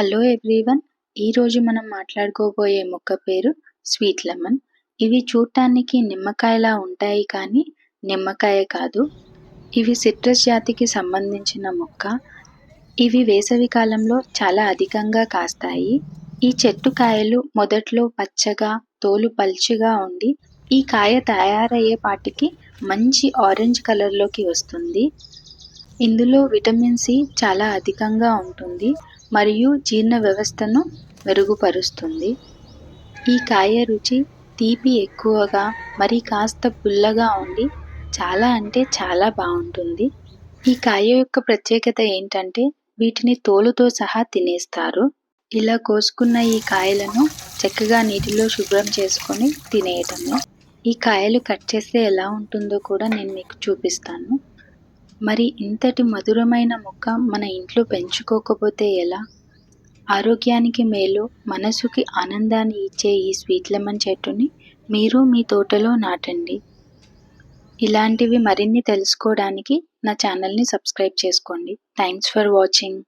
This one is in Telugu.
Hello everyone. ఈరోజు మనం మాట్లాడుకోబోయే మొక్క పేరు స్వీట్ లెమన్. ఇవి చూడటానికి నిమ్మకాయలా ఉంటాయి కానీ నిమ్మకాయ కాదు. ఇవి సిట్రస్ జాతికి సంబంధించిన మొక్క. ఇవి వేసవి కాలంలో చాలా అధికంగా కాస్తాయి. ఈ చెట్టు కాయలు మొదట్లో పచ్చగా, తోలు పల్చగా ఉండి ఈ కాయ తయారయ్యేపాటికి మంచి ఆరెంజ్ కలర్లోకి వస్తుంది. ఇందులో విటమిన్ సి చాలా అధికంగా ఉంటుంది మరియు జీర్ణ వ్యవస్థను మెరుగుపరుస్తుంది. ఈ కాయ రుచి తీపి ఎక్కువగా మరి కాస్త పుల్లగా ఉండి చాలా అంటే చాలా బాగుంటుంది. ఈ కాయ యొక్క ప్రత్యేకత ఏంటంటే వీటిని తోలుతో సహా తినేస్తారు. ఇలా కోసుకున్న ఈ కాయలను చక్కగా నీటిలో శుభ్రం చేసుకొని తినేయటమే. ఈ కాయలు కట్ చేస్తే ఎలా ఉంటుందో కూడా నేను మీకు చూపిస్తాను. మరి ఇంతటి మధురమైన మొక్క మన ఇంట్లో పెంచుకోకపోతే ఎలా? ఆరోగ్యానికి మేలు, మనసుకి ఆనందాన్ని ఇచ్చే ఈ స్వీట్ లెమన్ చెట్టుని మీరు మీ తోటలో నాటండి. ఇలాంటివి మరిన్ని తెలుసుకోవడానికి నా ఛానల్ని సబ్స్క్రైబ్ చేసుకోండి. Thanks for watching.